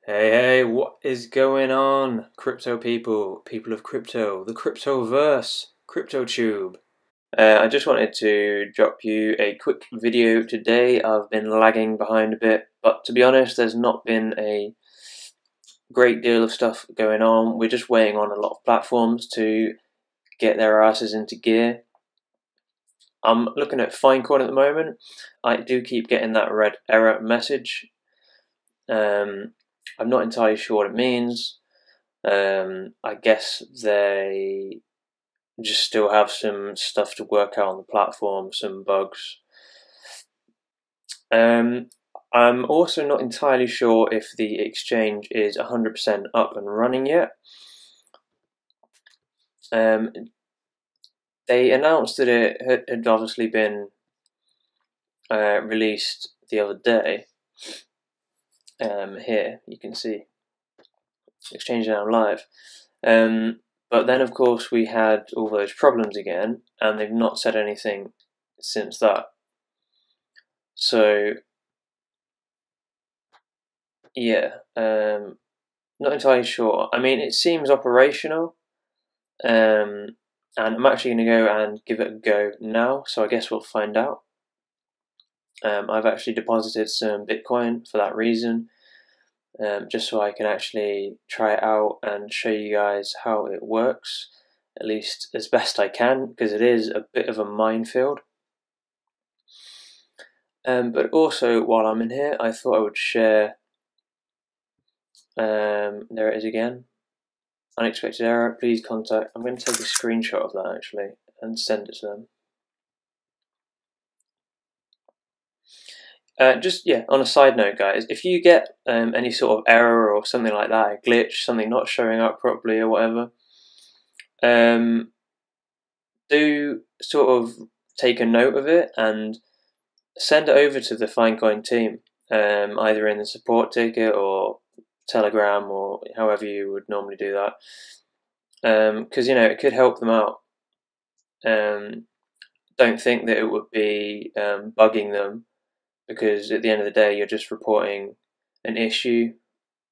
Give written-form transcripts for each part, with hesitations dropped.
Hey, what is going on, crypto people, people of crypto, the cryptoverse, CryptoTube? I just wanted to drop you a quick video today. I've been lagging behind a bit, but to be honest, there's not been a great deal of stuff going on. We're just waiting on a lot of platforms to get their asses into gear. I'm looking at Finecoin at the moment. I do keep getting that red error message. I'm not entirely sure what it means. I guess they just still have some stuff to work out on the platform, some bugs. I'm also not entirely sure if the exchange is 100% up and running yet. They announced that it had obviously been released the other day. Here you can see exchange now live. But then, of course, we had all those problems again, and they've not said anything since that. So, yeah, not entirely sure. I mean, it seems operational, and I'm actually going to go and give it a go now, so I guess we'll find out. I've actually deposited some Bitcoin for that reason, just so I can actually try it out and show you guys how it works, at least as best I can, because it is a bit of a minefield. But also, while I'm in here, I thought I would share. There it is again. Unexpected error. Please contact. I'm going to take a screenshot of that actually and send it to them. Just on a side note, guys, if you get any sort of error or something like that, a glitch, something not showing up properly or whatever, do sort of take a note of it and send it over to the Finecoin team, either in the support ticket or Telegram or however you would normally do that, because it could help them out. Don't think that it would be bugging them, because at the end of the day you're just reporting an issue,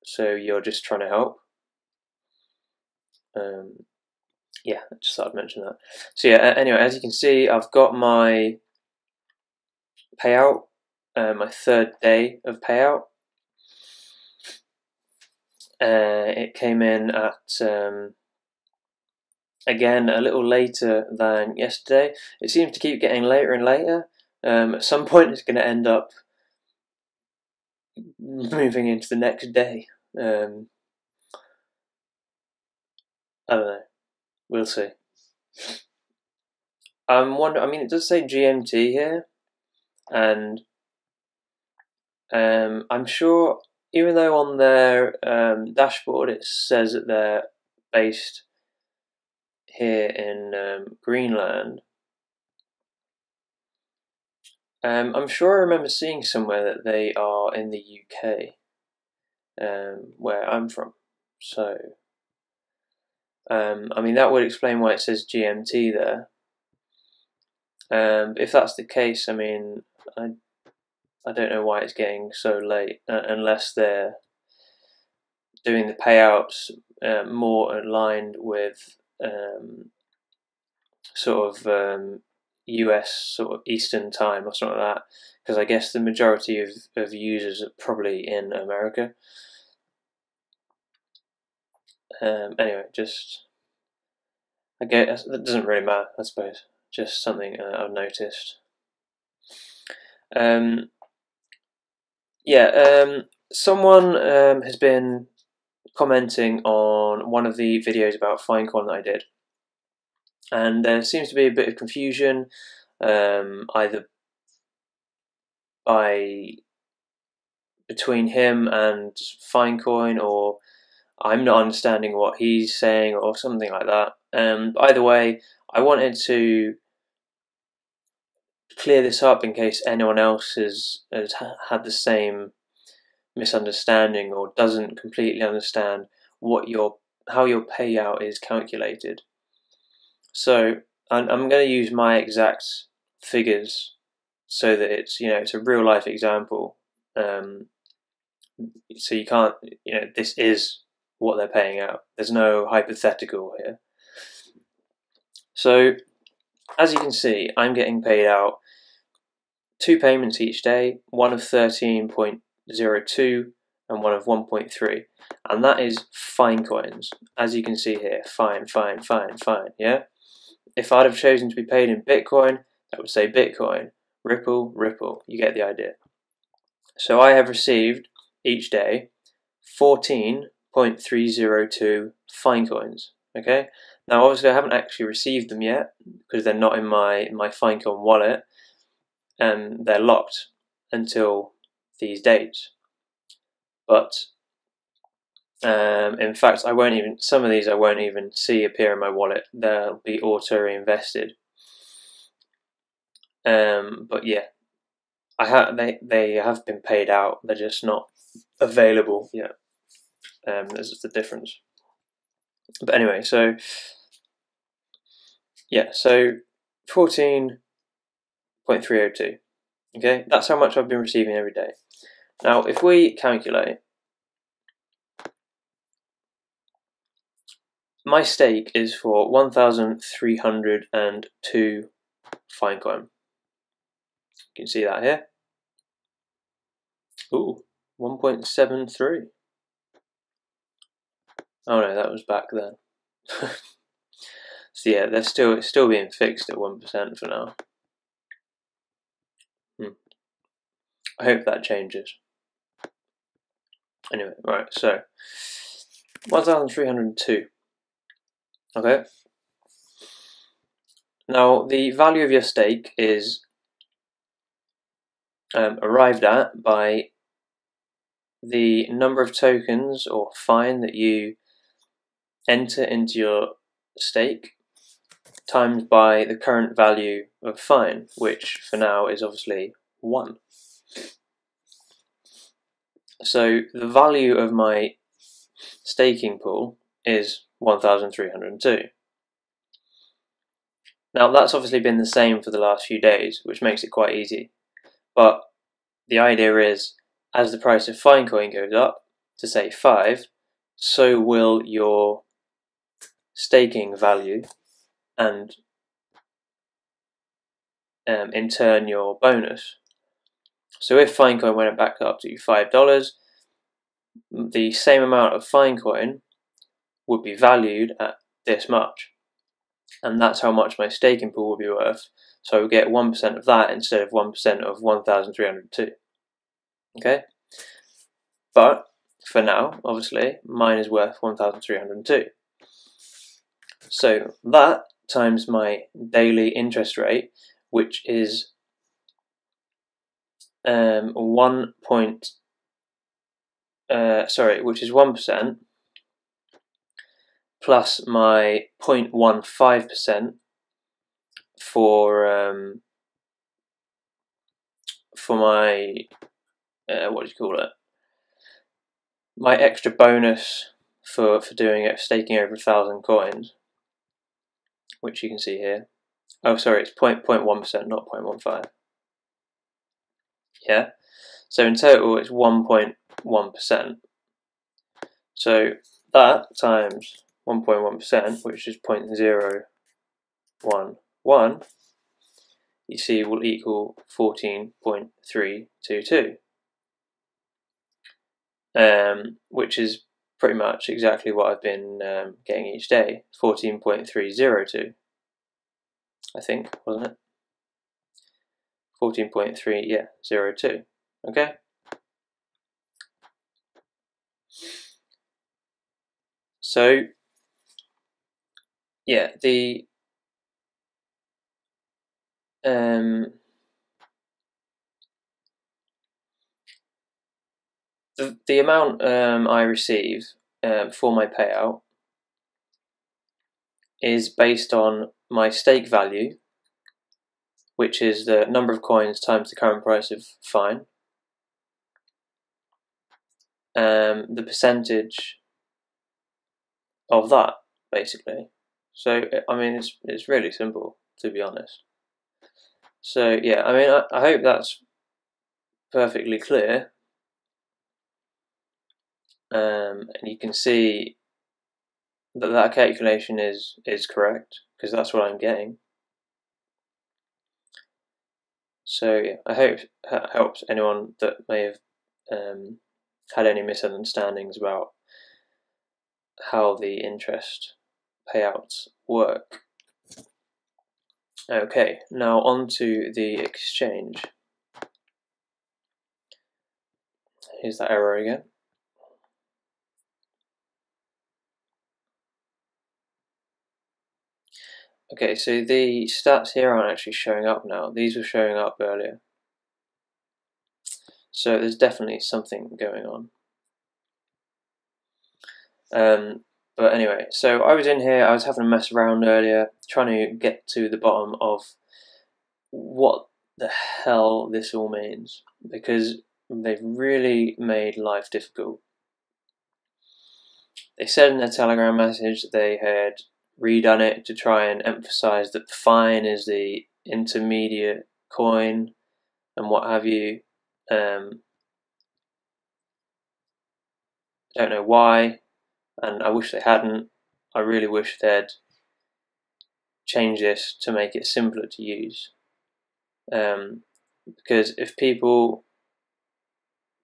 so you're just trying to help. Yeah, I just thought I'd mention that. So yeah, anyway, as you can see, I've got my payout, my third day of payout. It came in at, again, a little later than yesterday. It seems to keep getting later and later. At some point it's going to end up moving into the next day. I don't know. We'll see. I mean, it does say GMT here, and I'm sure, even though on their dashboard it says that they're based here in Greenland, I'm sure I remember seeing somewhere that they are in the UK, where I'm from. So, I mean, that would explain why it says GMT there. If that's the case, I mean, I don't know why it's getting so late, unless they're doing the payouts more aligned with sort of US sort of Eastern time or something like that, because I guess the majority of users are probably in America. Anyway, I guess that doesn't really matter, I suppose. Just something I've noticed. Someone has been commenting on one of the videos about Finecoin that I did, and there seems to be a bit of confusion, either between him and Finecoin, or I'm not understanding what he's saying, or something like that. Either way, I wanted to clear this up in case anyone else has had the same misunderstanding or doesn't completely understand how your payout is calculated. So I'm going to use my exact figures so that it's a real life example, So you can't, this is what they're paying out. There's no hypothetical here. So as you can see, I'm getting paid out 2 payments each day, one of 13.02 and one of 1.3, and that is Finecoins. As you can see here, fine, yeah? If I'd have chosen to be paid in Bitcoin, that would say Bitcoin, Ripple, Ripple, you get the idea. So I have received each day 14.302 Finecoins, okay? Now obviously I haven't actually received them yet, because they're not in my Finecoin wallet, and they're locked until these dates. But in fact, some of these I won't even see appear in my wallet. They'll be auto reinvested. But yeah, they have been paid out. They're just not available yet. This is the difference. But anyway, so yeah, so 14.302. Okay, that's how much I've been receiving every day. Now, if we calculate, my stake is for 1,302 Finecoin. You can see that here. Ooh, 1.73. Oh no, that was back then. So yeah, they're still being fixed at 1% for now. I hope that changes. Anyway, right, so 1,302. Okay. Now the value of your stake is arrived at by the number of tokens or fine that you enter into your stake times by the current value of fine, which for now is obviously 1. So the value of my staking pool is 1,302. Now that's obviously been the same for the last few days, which makes it quite easy. But the idea is, as the price of Finecoin goes up to say 5, so will your staking value, and in turn your bonus. So if Finecoin went back up to $5, the same amount of Finecoin would be valued at this much, and that's how much my staking pool will be worth. So I would get 1% of that instead of 1% of 1,302. Okay? But for now, obviously, mine is worth 1,302. So that times my daily interest rate, which is 1%, plus my 0.15% for my what do you call it? My extra bonus for doing it, staking over 1,000 coins, which you can see here. Oh, sorry, it's 0.1%, not 0.15. Yeah. So in total, it's 1.1%. So that times 1.1%, which is 0.011, you see will equal 14.322, which is pretty much exactly what I've been getting each day, 14.302, I think, wasn't it? 14.3, yeah, 02, okay? So, yeah, the amount I receive for my payout is based on my stake value, which is the number of coins times the current price of fine, the percentage of that, basically. So, I mean, it's really simple, to be honest. So, yeah, I mean, I hope that's perfectly clear. and you can see that that calculation is correct, because that's what I'm getting. So yeah, I hope that helps anyone that may have had any misunderstandings about how the interest payouts work. Okay, now on to the exchange. Here's that error again. Okay, so the stats here aren't actually showing up now. These were showing up earlier. So there's definitely something going on. But anyway, so I was in here, I was having a mess around earlier, trying to get to the bottom of what the hell this all means, because they've really made life difficult. They said in their Telegram message that they had redone it to try and emphasize that Fine is the intermediate coin and what have you. Don't know why, and I wish they hadn't. I really wish they'd change this to make it simpler to use. Because if people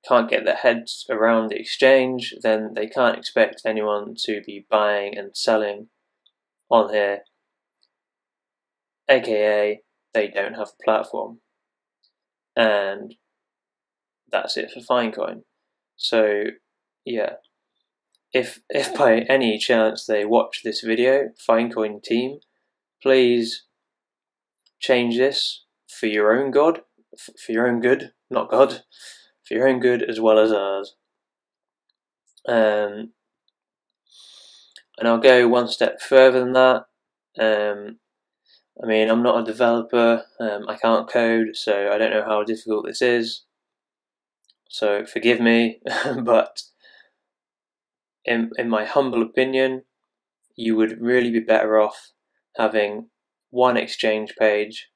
can't get their heads around the exchange, then they can't expect anyone to be buying and selling on here, aka they don't have a platform. And that's it for Finecoin. So yeah, if by any chance they watch this video, Finecoin team, please change this for your own good, not God, for your own good as well as ours. And I'll go one step further than that. I mean, I'm not a developer, I can't code, so I don't know how difficult this is, so forgive me, but in my humble opinion, you would really be better off having one exchange page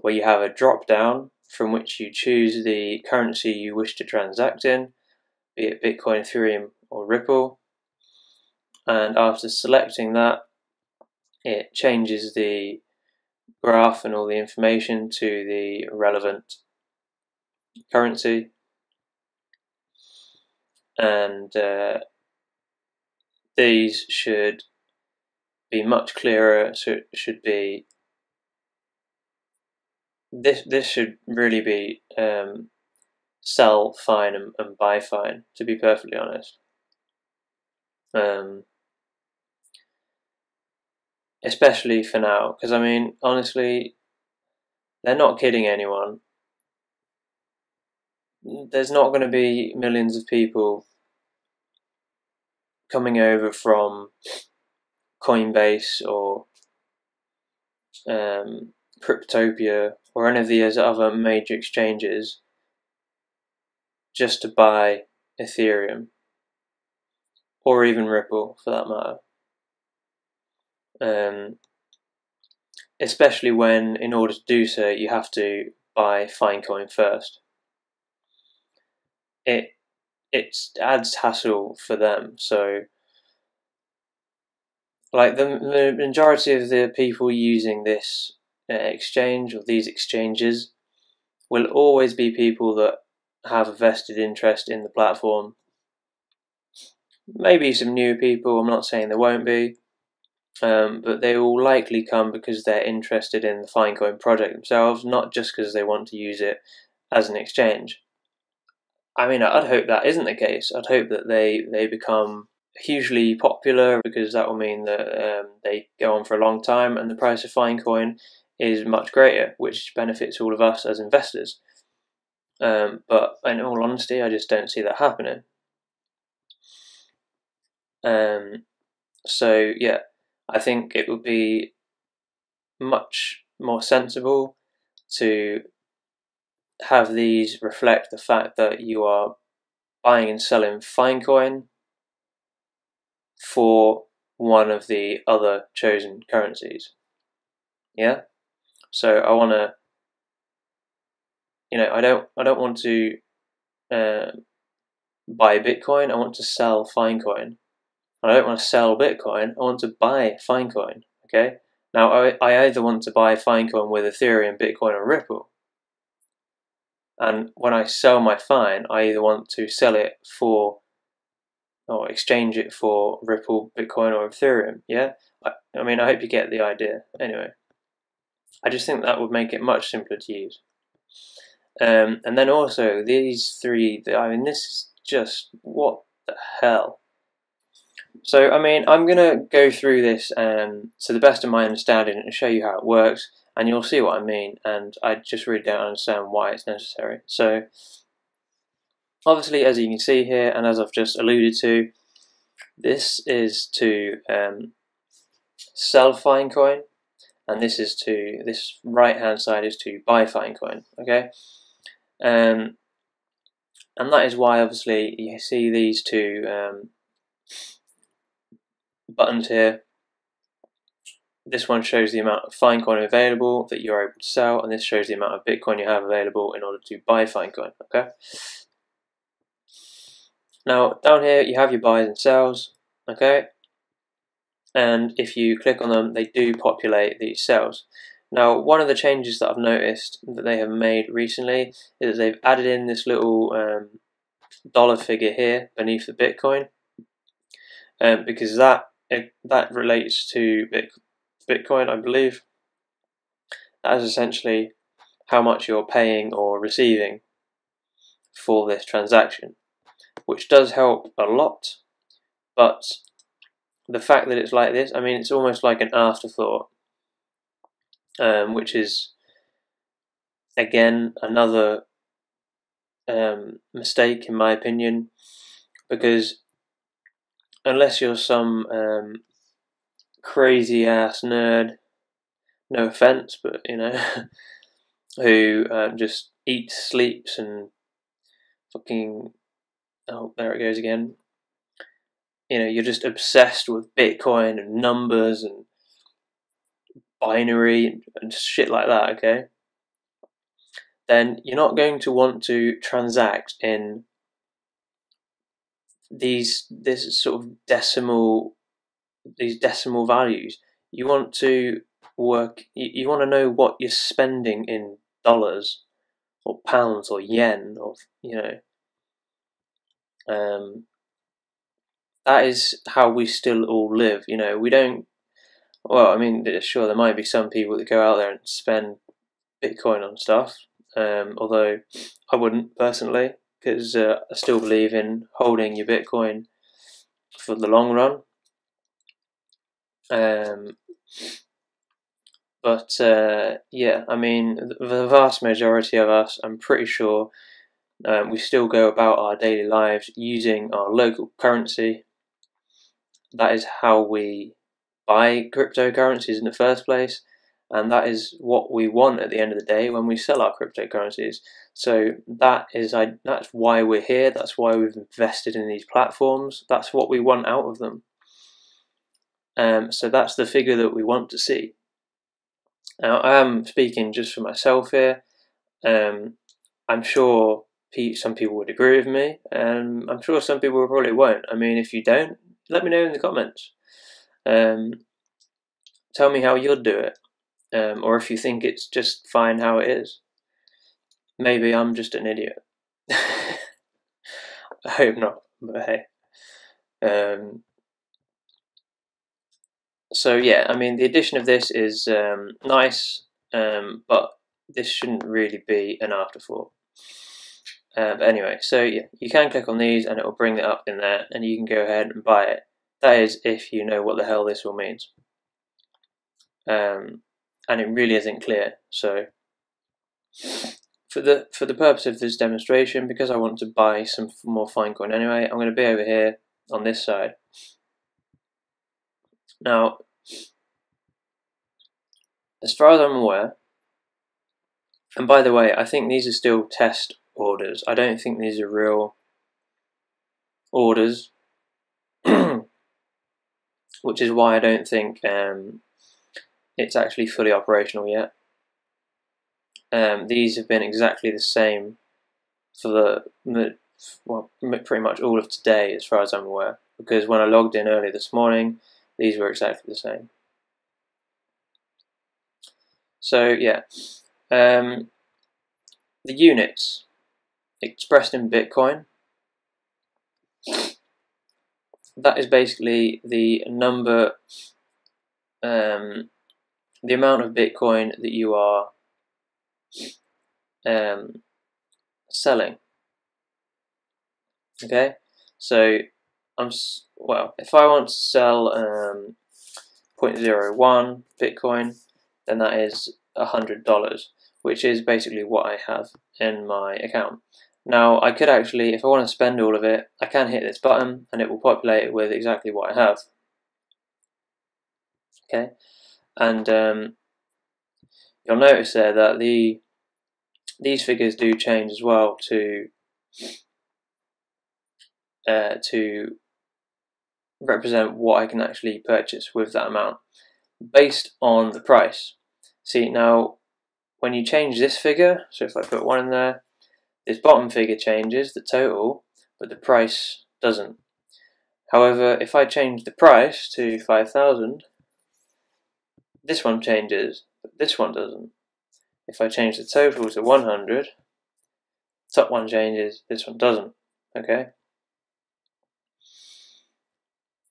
where you have a drop down from which you choose the currency you wish to transact in, be it Bitcoin, Ethereum or Ripple, and after selecting that, it changes the graph and all the information to the relevant currency, and these should be much clearer. So it should be this should really be sell Fine and buy Fine, to be perfectly honest. Especially for now, because I mean, honestly, they're not kidding anyone. There's not going to be millions of people coming over from Coinbase or Cryptopia or any of these other major exchanges just to buy Ethereum, or even Ripple for that matter. Especially when, in order to do so, you have to buy Finecoin first. It adds hassle for them. So, like the majority of the people using this exchange or these exchanges will always be people that have a vested interest in the platform. Maybe some new people, I'm not saying there won't be, but they will likely come because they're interested in the Finecoin project themselves, not just because they want to use it as an exchange. I mean, I'd hope that isn't the case. I'd hope that they become hugely popular, because that will mean that they go on for a long time and the price of Finecoin is much greater, which benefits all of us as investors. But in all honesty, I just don't see that happening. So yeah, I think it would be much more sensible to have these reflect the fact that you are buying and selling Finecoin for one of the other chosen currencies. Yeah, so I want to, I don't want to buy Bitcoin, I want to sell Finecoin. I don't want to sell Bitcoin, I want to buy Finecoin, okay? Now, I either want to buy Finecoin with Ethereum, Bitcoin, or Ripple. And when I sell my Fine, I either want to sell it for, or exchange it for Ripple, Bitcoin, or Ethereum, yeah? I mean, I hope you get the idea. Anyway, I just think that would make it much simpler to use. And then also, these three, I mean, this is just, what the hell? So, I mean, I'm going to go through this to the best of my understanding and show you how it works, and you'll see what I mean, and I just really don't understand why it's necessary. So, obviously, as you can see here, and as I've just alluded to, this is to sell Finecoin, and this right-hand side is to buy Finecoin, okay? And that is why, obviously, you see these two buttons here. This one shows the amount of Finecoin available that you're able to sell, and this shows the amount of Bitcoin you have available in order to buy Finecoin, okay? Now, down here you have your buys and sells, okay? And if you click on them, they do populate these cells. Now, one of the changes that I've noticed that they have made recently is that they've added in this little dollar figure here beneath the Bitcoin, because that relates to Bitcoin, I believe. That is essentially how much you're paying or receiving for this transaction, which does help a lot, but the fact that it's like this, I mean, it's almost like an afterthought, which is, again, another mistake in my opinion, because unless you're some crazy ass nerd, no offense, but you know, who just eats, sleeps, and fucking, oh, there it goes again. You know, you're just obsessed with Bitcoin and numbers and binary and shit like that, okay? Then you're not going to want to transact in this sort of decimal values. You want to work. You want to know what you're spending in dollars or pounds or yen, or you know. That is how we still all live. You know, we don't. Well, I mean, sure, there might be some people that go out there and spend Bitcoin on stuff. Although I wouldn't personally, because I still believe in holding your Bitcoin for the long run. But yeah, I mean, the vast majority of us, I'm pretty sure, we still go about our daily lives using our local currency. That is how we buy cryptocurrencies in the first place, and that is what we want at the end of the day when we sell our cryptocurrencies. So that's why we're here. That's why we've invested in these platforms. That's what we want out of them. So that's the figure that we want to see. Now, I am speaking just for myself here. I'm sure some people would agree with me, and I'm sure some people probably won't. I mean, if you don't, let me know in the comments. Tell me how you'd do it, or if you think it's just fine how it is. Maybe I'm just an idiot. I hope not, but hey. So yeah, I mean, the addition of this is nice, but this shouldn't really be an afterthought. But anyway, so yeah, you can click on these and it will bring it up in there, and you can go ahead and buy it. That is, if you know what the hell this all means. And it really isn't clear. So for the purpose of this demonstration, because I want to buy some more Finecoin anyway, I'm going to be over here on this side. Now, as far as I'm aware, and by the way, I think these are still test orders. I don't think these are real orders, which is why I don't think it's actually fully operational yet. These have been exactly the same for well, pretty much all of today as far as I'm aware, because when I logged in earlier this morning, these were exactly the same. So yeah, the units expressed in Bitcoin, that is basically the number, the amount of Bitcoin that you are selling. Okay, so well, if I want to sell 0.01 Bitcoin, then that is $100, which is basically what I have in my account. Now, I could actually, if I want to spend all of it, I can hit this button and it will populate it with exactly what I have. Okay, and you'll notice there that these figures do change as well to represent what I can actually purchase with that amount based on the price. See, now when you change this figure, so if I put 1 in there, this bottom figure changes, the total, but the price doesn't. However, if I change the price to 5,000, this one changes, but this one doesn't. If I change the total to 100, top one changes, this one doesn't. Okay?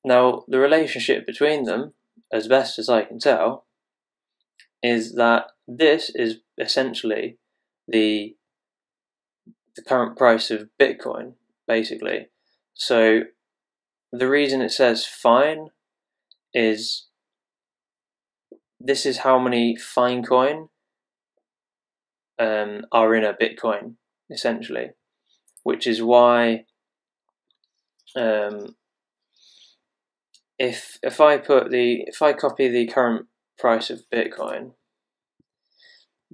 Now, the relationship between them, as best as I can tell, is that this is essentially the current price of Bitcoin, basically. So the reason it says fine is this is how many Finecoin are in a Bitcoin, essentially, which is why if I copy the current price of Bitcoin,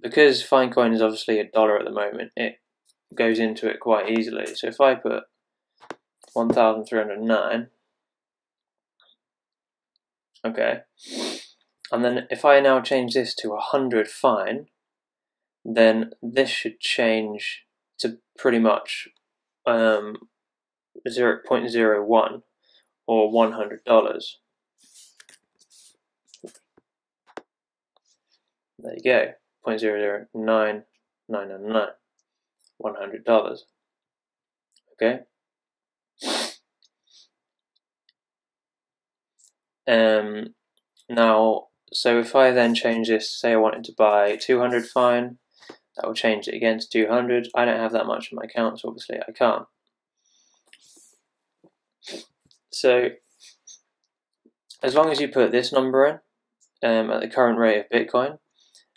because Finecoin is obviously $1 at the moment, it goes into it quite easily. So if I put 1,309, okay, and then if I now change this to 100 fine, then this should change to pretty much 0.01 or $100. There you go, 0.009999, $100. Okay. Now, so if I then change this, say I wanted to buy 200 fine, that will change it again to 200. I don't have that much in my account, so obviously I can't. So as long as you put this number in at the current rate of Bitcoin,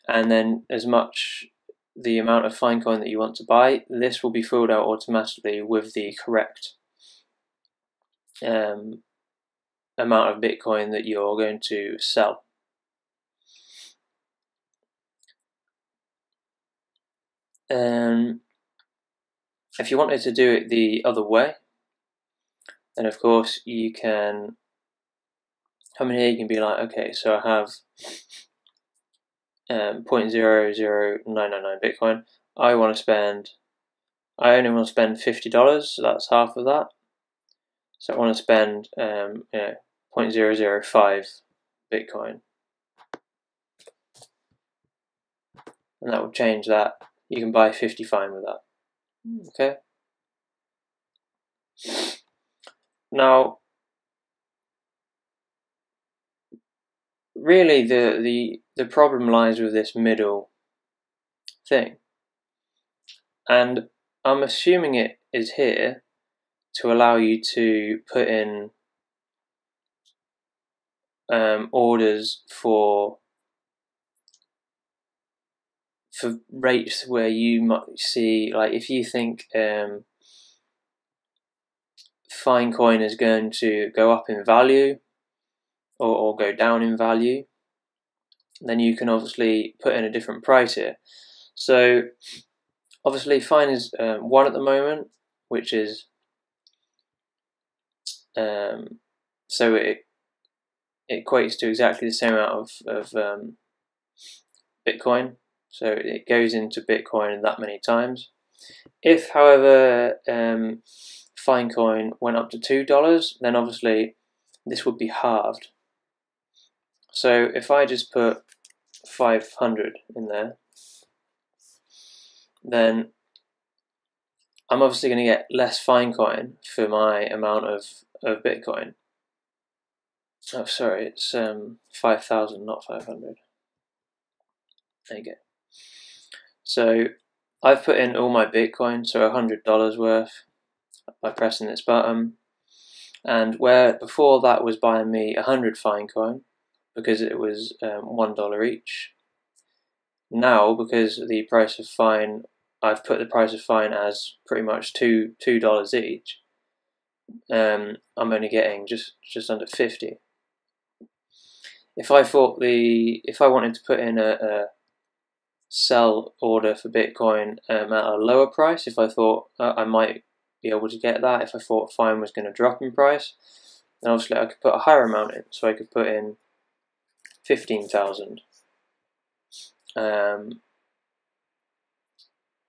and then as much the amount of Finecoin that you want to buy, this will be filled out automatically with the correct amount of Bitcoin that you're going to sell. If you wanted to do it the other way, then of course you can come in here, you can be like, okay, so I have 0.00999 Bitcoin. I only want to spend $50, so that's half of that. So I want to spend 0.005 Bitcoin, and that will change that. You can buy 50 fine with that. Okay. Now, really, the problem lies with this middle thing, and I'm assuming it is here to allow you to put in orders for rates where you might see, like if you think Finecoin is going to go up in value or go down in value, then you can obviously put in a different price here. So obviously Fine is 1 at the moment, which is so it equates to exactly the same amount of Bitcoin. So it goes into Bitcoin that many times. If, however, Finecoin went up to $2, then obviously this would be halved. So if I just put 500 in there, then I'm obviously going to get less Finecoin for my amount of Bitcoin. Oh, sorry, it's 5,000, not 500. There you go. So I've put in all my Bitcoin, so $100 worth, by pressing this button. And where before that was buying me 100 Finecoin, because it was $1 each. Now, because the price of Fine, I've put the price of Fine as pretty much $2 each. I'm only getting just under 50. If I wanted to put in a sell order for Bitcoin at a lower price, if I thought I might be able to get that, if I thought Fine was going to drop in price, then obviously I could put a higher amount in. So I could put in 15,000.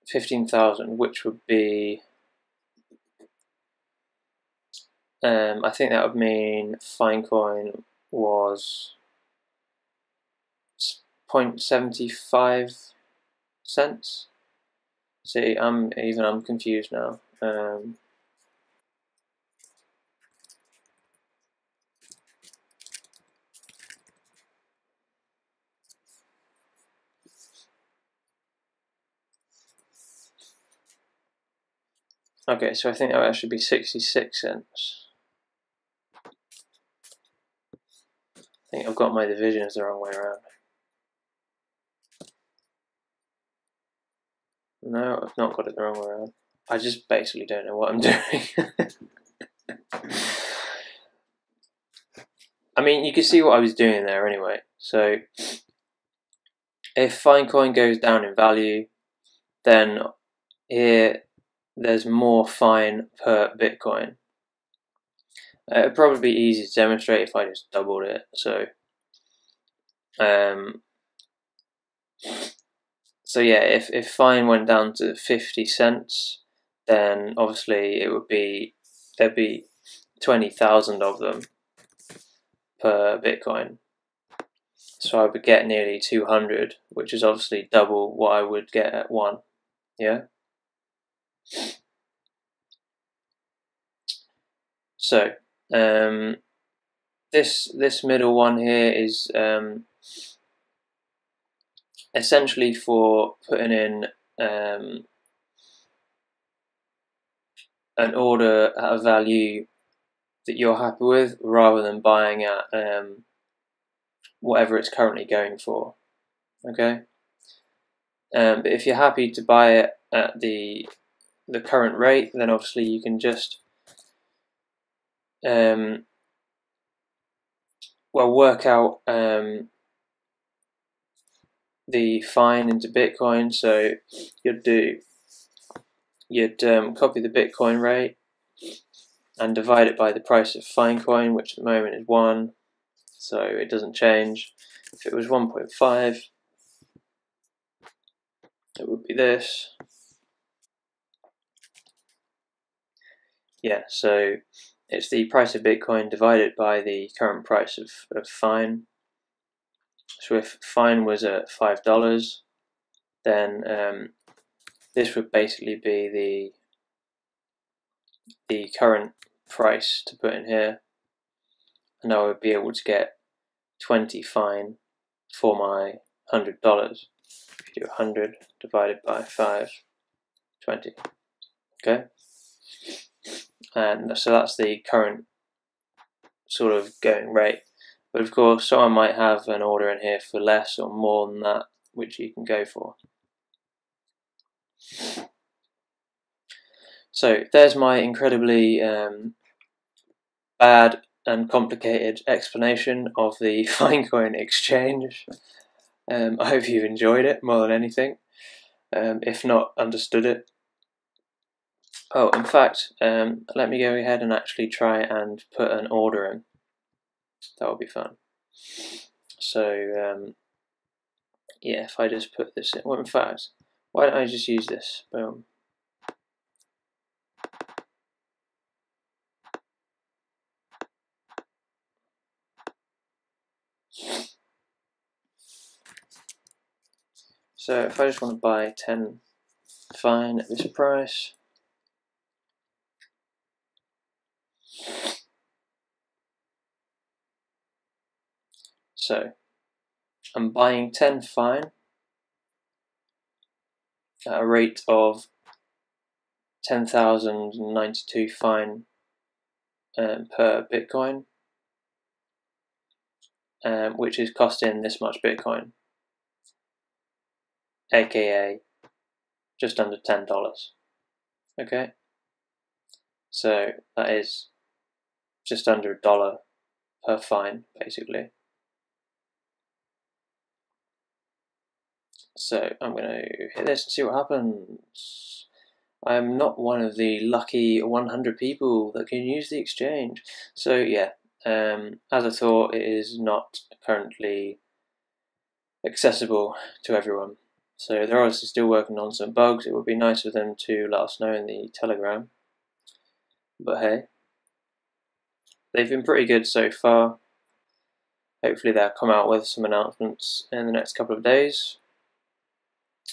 15,000, which would be, I think that would mean Finecoin was 0.75 cents. See, I'm confused now. Okay, so I think that would actually be 66 cents. I think I've got my divisions the wrong way around. No, I've not got it the wrong way around. I just basically don't know what I'm doing. I mean, you can see what I was doing there anyway. So, if Finecoin goes down in value, then here there's more Fine per Bitcoin. It'd probably be easy to demonstrate if I just doubled it. So yeah, if Fine went down to 50 cents, then obviously there'd be 20,000 of them per Bitcoin. So I would get nearly 200, which is obviously double what I would get at one. Yeah. So this middle one here is essentially for putting in an order at a value that you're happy with, rather than buying at whatever it's currently going for. Okay. But if you're happy to buy it at the current rate, then obviously you can just work out the Fine into Bitcoin. So you'd copy the Bitcoin rate and divide it by the price of Finecoin, which at the moment is 1, so it doesn't change. If it was 1.5, it would be this. Yeah, so it's the price of Bitcoin divided by the current price of Fine. So if Fine was at $5, then this would basically be the current price to put in here, and I would be able to get 20 Fine for my $100. If you do 100 divided by 5, 20. Okay, and so that's the current sort of going rate. But of course, someone might have an order in here for less or more than that, which you can go for. So there's my incredibly bad and complicated explanation of the Finecoin exchange. I hope you've enjoyed it more than anything, if not understood it. Oh, in fact, let me go ahead and actually try and put an order in. That will be fun. So yeah, if I just put this in, well, in fact, why don't I just use this? Boom. So if I just want to buy 10 Fine at this price, so I'm buying 10 Fine at a rate of 10,092 Fine per Bitcoin, which is costing this much Bitcoin, aka just under $10. Okay, so that is just under $1 per Fine, basically. So I'm going to hit this and see what happens. I'm not one of the lucky 100 people that can use the exchange. So yeah, as I thought, it is not currently accessible to everyone. So they're obviously still working on some bugs. It would be nice for them to let us know in the Telegram. But hey, they've been pretty good so far. Hopefully they'll come out with some announcements in the next couple of days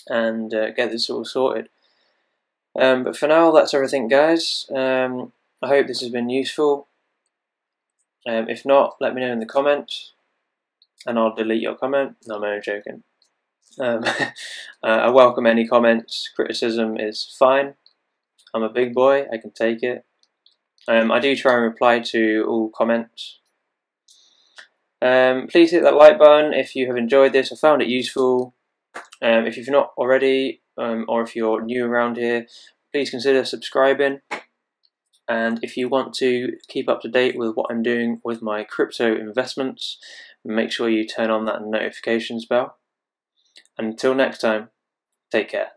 and get this all sorted. But for now, that's everything, guys. I hope this has been useful. If not, let me know in the comments and I'll delete your comment. No, I'm only joking. I welcome any comments. Criticism is fine. I'm a big boy, I can take it. I do try and reply to all comments. Please hit that like button if you have enjoyed this or found it useful. If you've not already, or if you're new around here, please consider subscribing. And if you want to keep up to date with what I'm doing with my crypto investments, make sure you turn on that notifications bell. And until next time, take care.